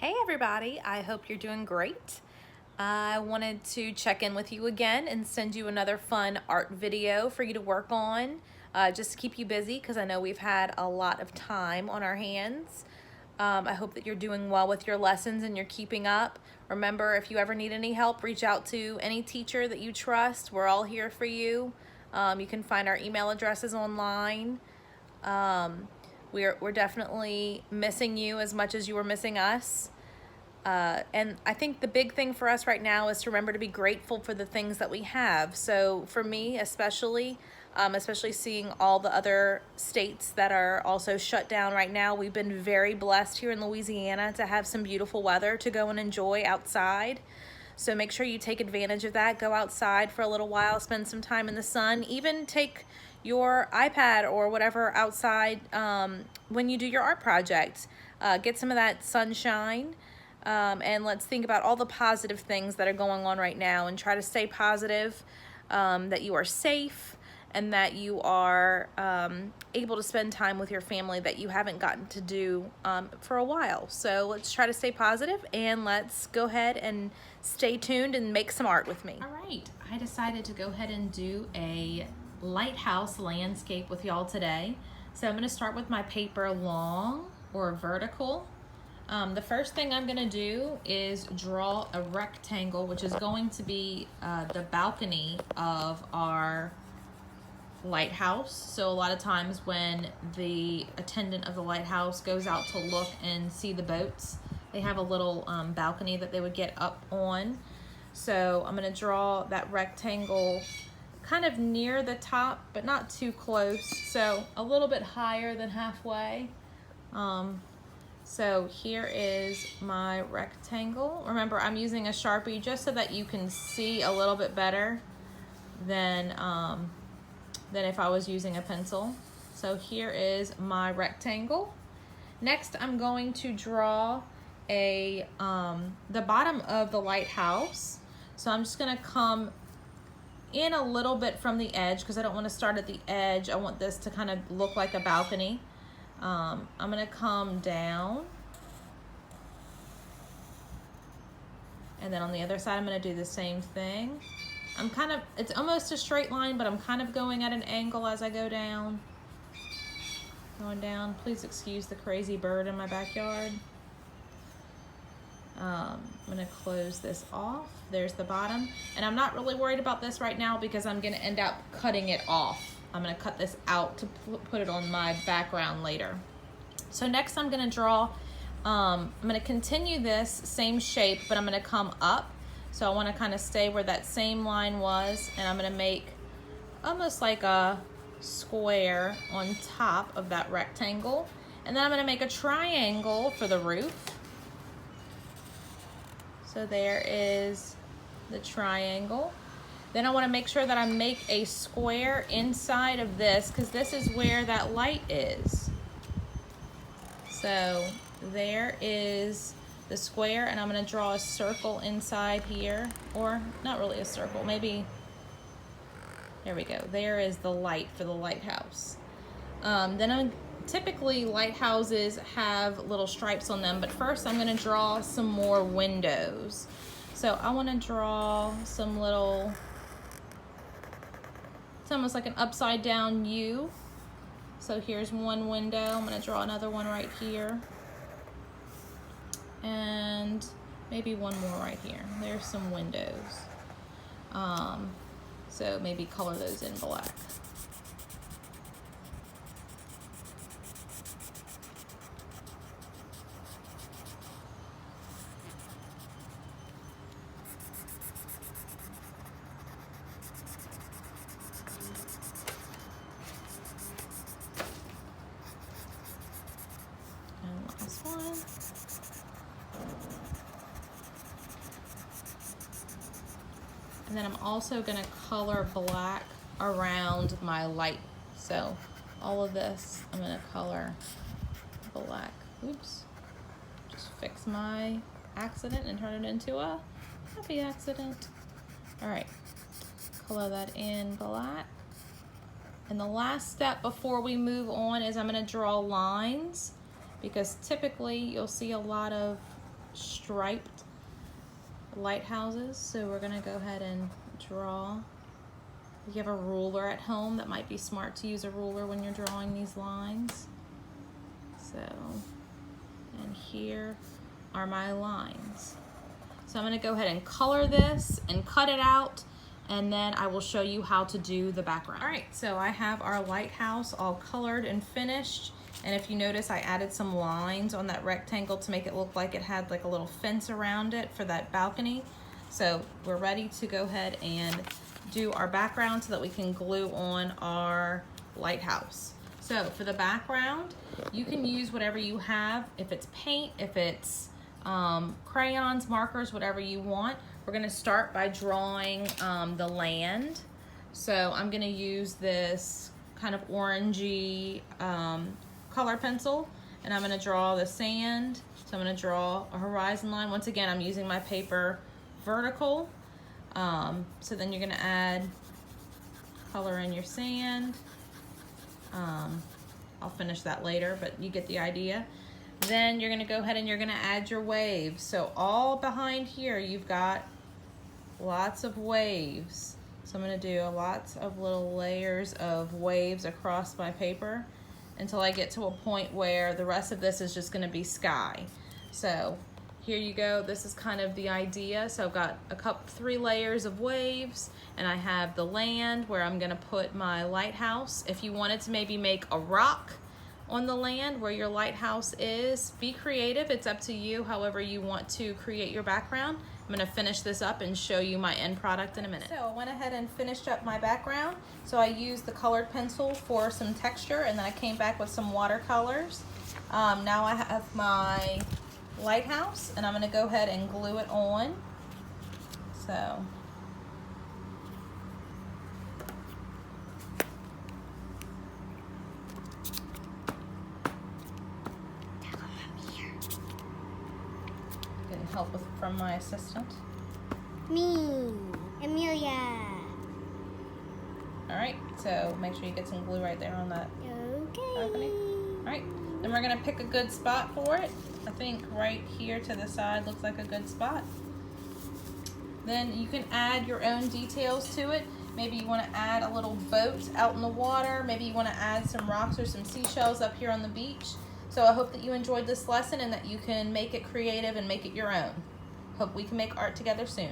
Hey everybody, I hope you're doing great. I wanted to check in with you again and send you another fun art video for you to work on, just to keep you busy because I know we've had a lot of time on our hands. I hope that you're doing well with your lessons and you're keeping up. Remember, if you ever need any help, reach out to any teacher that you trust. We're all here for you. You can find our email addresses online. We're definitely missing you as much as you were missing us. And I think the big thing for us right now is to remember to be grateful for the things that we have. So for me, especially seeing all the other states that are also shut down right now, we've been very blessed here in Louisiana to have some beautiful weather to go and enjoy outside. So make sure you take advantage of that. Go outside for a little while, spend some time in the sun, even take your iPad or whatever outside when you do your art project. Get some of that sunshine. And let's think about all the positive things that are going on right now and try to stay positive, that you are safe and that you are able to spend time with your family that you haven't gotten to do for a while. So let's try to stay positive and let's go ahead and stay tuned and make some art with me. All right, I decided to go ahead and do a lighthouse landscape with y'all today. So I'm going to start with my paper long or vertical. The first thing I'm going to do is draw a rectangle, which is going to be the balcony of our lighthouse. So a lot of times when the attendant of the lighthouse goes out to look and see the boats, they have a little balcony that they would get up on. So I'm going to draw that rectangle kind of near the top, but not too close. So a little bit higher than halfway. So here is my rectangle. Remember, I'm using a Sharpie just so that you can see a little bit better than if I was using a pencil. So here is my rectangle. Next, I'm going to draw the bottom of the lighthouse. So I'm just gonna come in a little bit from the edge because I don't want to start at the edge. I want this to kind of look like a balcony. I'm gonna come down, and then on the other side I'm gonna do the same thing. It's almost a straight line, but I'm kind of going at an angle as I go down. Going down. Please excuse the crazy bird in my backyard. I'm gonna close this off. There's the bottom, and I'm not really worried about this right now because I'm gonna end up cutting it off. I'm gonna cut this out to put it on my background later. So next I'm gonna draw, I'm gonna continue this same shape, but I'm gonna come up. So I wanna kind of stay where that same line was, and I'm gonna make almost like a square on top of that rectangle. And then I'm gonna make a triangle for the roof. So there is the triangle. Then I want to make sure that I make a square inside of this because this is where that light is. So there is the square, and I'm going to draw a circle inside here, or not really a circle, maybe, there we go. There is the light for the lighthouse. Typically lighthouses have little stripes on them, but first I'm going to draw some more windows. So I want to draw some little, it's almost like an upside down U. So here's one window. I'm going to draw another one right here. And maybe one more right here. There's some windows. So maybe color those in black. And then I'm also going to color black around my light. So all of this I'm going to color black. Oops. Just fix my accident and turn it into a happy accident. All right. Color that in black. And the last step before we move on is I'm going to draw lines, because typically you'll see a lot of striped lighthouses. So we're gonna go ahead and draw. If you have a ruler at home, that might be smart to use a ruler when you're drawing these lines. So, and here are my lines. So I'm gonna go ahead and color this and cut it out, and then I will show you how to do the background. All right, so I have our lighthouse all colored and finished. And if you notice, I added some lines on that rectangle to make it look like it had like a little fence around it for that balcony. So we're ready to go ahead and do our background so that we can glue on our lighthouse. So for the background, you can use whatever you have. If it's paint, if it's crayons, markers, whatever you want. We're gonna start by drawing the land. So I'm gonna use this kind of orangey color pencil, and I'm gonna draw the sand. So I'm gonna draw a horizon line. Once again, I'm using my paper vertical. So then you're gonna add color in your sand. I'll finish that later, but you get the idea. Then you're gonna go ahead and you're gonna add your waves. So all behind here, you've got lots of waves. So I'm gonna do lots of little layers of waves across my paper until I get to a point where the rest of this is just gonna be sky. So here you go, this is kind of the idea. So I've got three layers of waves, and I have the land where I'm gonna put my lighthouse. If you wanted to maybe make a rock on the land where your lighthouse is, be creative, it's up to you, however you want to create your background. I'm gonna finish this up and show you my end product in a minute. So I went ahead and finished up my background. So I used the colored pencil for some texture, and then I came back with some watercolors. Now I have my lighthouse, and I'm gonna go ahead and glue it on. So getting help from my assistant. Me, Amelia. All right, so make sure you get some glue right there on that balcony. Okay. All right, then we're gonna pick a good spot for it. I think right here to the side looks like a good spot. Then you can add your own details to it. Maybe you want to add a little boat out in the water. Maybe you want to add some rocks or some seashells up here on the beach. So I hope that you enjoyed this lesson and that you can make it creative and make it your own. Hope we can make art together soon.